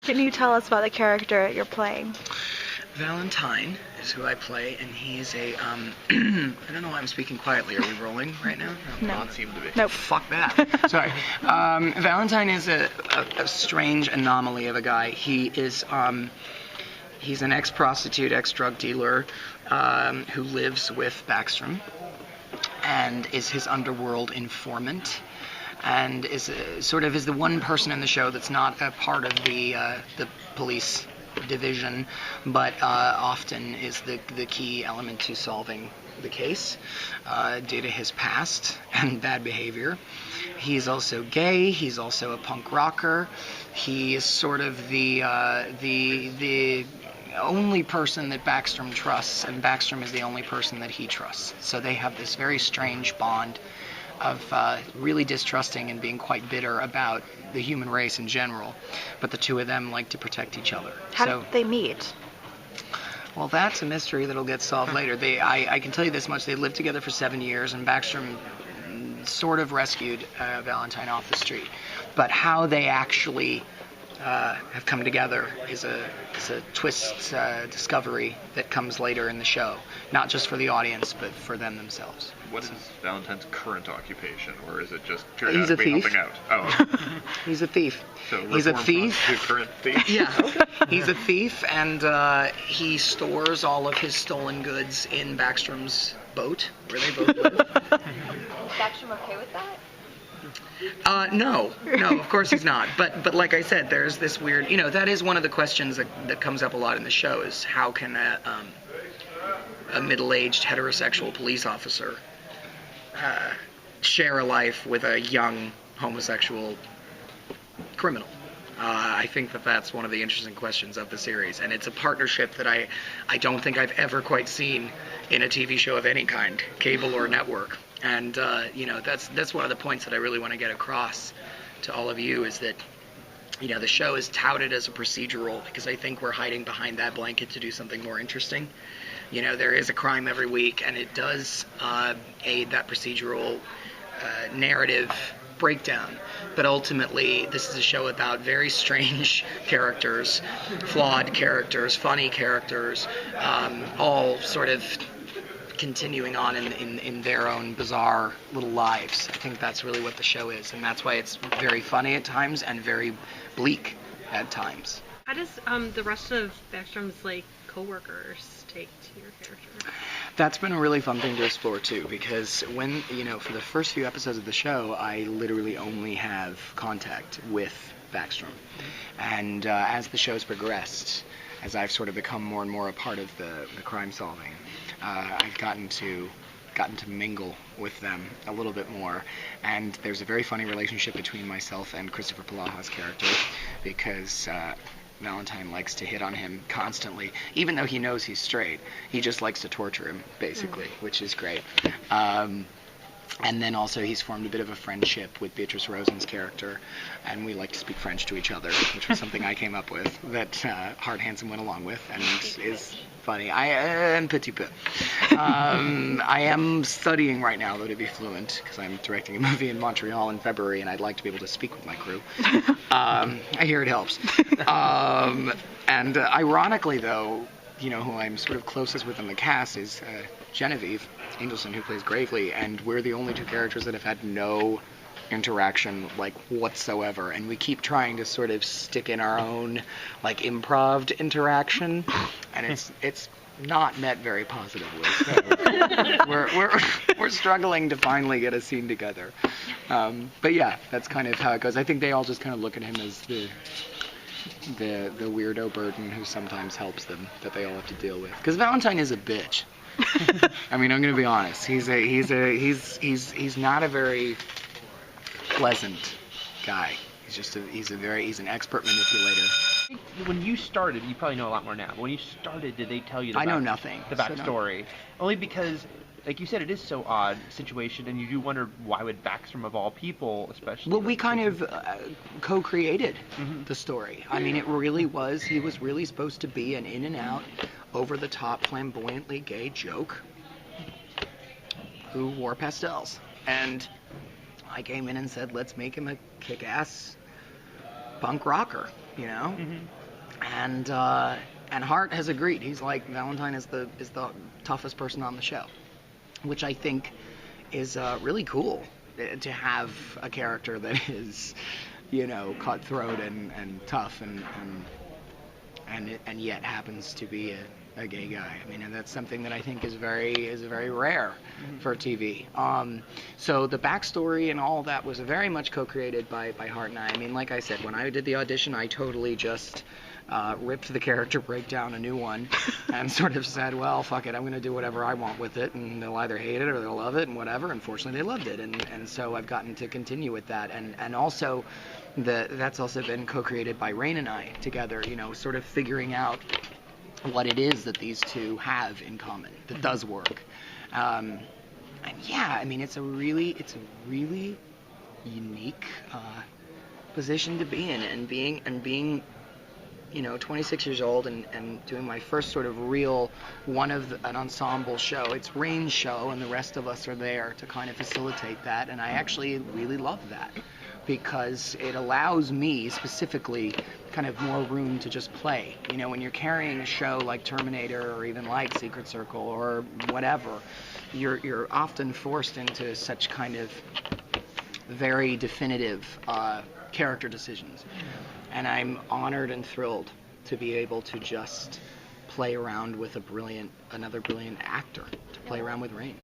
Can you tell us about the character you're playing? Valentine is who I play, and he's a, I don't know why I'm speaking quietly. Are we rolling right now? No. Don't seem to be. Nope. Fuck that. Sorry. Valentine is a strange anomaly of a guy. He's an ex-prostitute, ex-drug dealer, who lives with Backstrom, and is his underworld informant, and is the one person in the show that's not a part of the police division, but often is the key element to solving the case due to his past and bad behavior. He's also gay. He's also a punk rocker. He is sort of the only person that Backstrom trusts, and Backstrom is the only person that he trusts. So they have this very strange bond of really distrusting and being quite bitter about the human race in general, but the two of them like to protect each other. How did they meet? Well, that's a mystery that'll get solved later. I can tell you this much: they lived together for 7 years, and Backstrom sort of rescued Valentine off the street. But how they actually have come together is a twist discovery that comes later in the show, not just for the audience, but for them themselves. What is Valentine's current occupation, or is it just He's a periodically thief. helping out? Oh, He's a thief. so He's a reform thief. His current thief. Yeah, he's a thief, and he stores all of his stolen goods in Backstrom's boat, where they both live. Is Backstrom okay with that? No, of course he's not. But like I said, there's this weird, that is one of the questions that comes up a lot in the show, is how can a middle-aged heterosexual police officer share a life with a young homosexual criminal? I think that's one of the interesting questions of the series, and it's a partnership that I don't think I've ever quite seen in a TV show of any kind, cable or network. And that's one of the points that I really want to get across to all of you, is that the show is touted as a procedural because I think we're hiding behind that blanket to do something more interesting. There is a crime every week, and it does aid that procedural narrative breakdown. But ultimately, this is a show about very strange characters, flawed characters, funny characters, all sort of continuing on in their own bizarre little lives. I think that's really what the show is, and that's why it's very funny at times and very bleak at times. How does the rest of Backstrom's co-workers take to your character? That's been a really fun thing to explore too, because when, for the first few episodes of the show, I literally only have contact with Backstrom. And as the show's progressed, as I've sort of become more and more a part of the crime solving, I've gotten to mingle with them a little bit more, and there's a very funny relationship between myself and Christopher Palaha's character, because Valentine likes to hit on him constantly, even though he knows he's straight. He just likes to torture him, basically, which is great. And then also he's formed a bit of a friendship with Beatrice Rosen's character, and we like to speak French to each other, which was something I came up with that Hard Handsome went along with, and is funny. Un petit peu. I am studying right now, though, to be fluent, because I'm directing a movie in Montreal in February, and I'd like to be able to speak with my crew. I hear it helps. And ironically, though, who I'm sort of closest with in the cast is Genevieve Angelson, who plays Gravely, and we're the only two characters that have had no interaction whatsoever, and we keep trying to sort of stick in our own improv interaction, and it's not met very positively. So we're struggling to finally get a scene together. But yeah, that's kind of how it goes. I think they all just kind of look at him as the weirdo burden who sometimes helps them, that they all have to deal with. Because Valentine is a bitch. I mean, I'm gonna be honest. He's not a very pleasant guy. He's an expert manipulator. When you started, you probably know a lot more now, but when you started, did they tell you I know nothing. The backstory? Only because, like you said, it is so odd situation, and you do wonder why would Backstrom of all people, especially... Well, we kind of co-created the story. I mean, it really was, he was really supposed to be an in-and-out, over-the-top, flamboyantly gay joke who wore pastels. And I came in and said, let's make him a kick-ass punk rocker. you know. Mm-hmm. And Hart has agreed. He's like, Valentine is the toughest person on the show, which I think is really cool to have a character that is, you know, cutthroat and tough and yet happens to be a gay guy. I mean, and that's something that I think is very rare for TV. So the backstory and all of that was very much co-created by Hart and I. I mean, like I said, when I did the audition, I totally just ripped the character, break down a new one, and sort of said, well, fuck it, I'm going to do whatever I want with it, and they'll either hate it or they'll love it, and whatever. Unfortunately, they loved it, and so I've gotten to continue with that, and also that's also been co-created by Rain and I together, you know, sort of figuring out what it is that these two have in common that does work. And yeah, I mean, it's a really unique position to be in, and being you know, 26 years old and doing my first sort of real an ensemble show. It's Rain's show, and the rest of us are there to kind of facilitate that, and I actually really love that because it allows me specifically kind of more room to just play. You know, when you're carrying a show like Terminator or even like Secret Circle or whatever, you're often forced into such kind of very definitive character decisions. And I'm honored and thrilled to be able to just play around with another brilliant actor, to play around with Rain.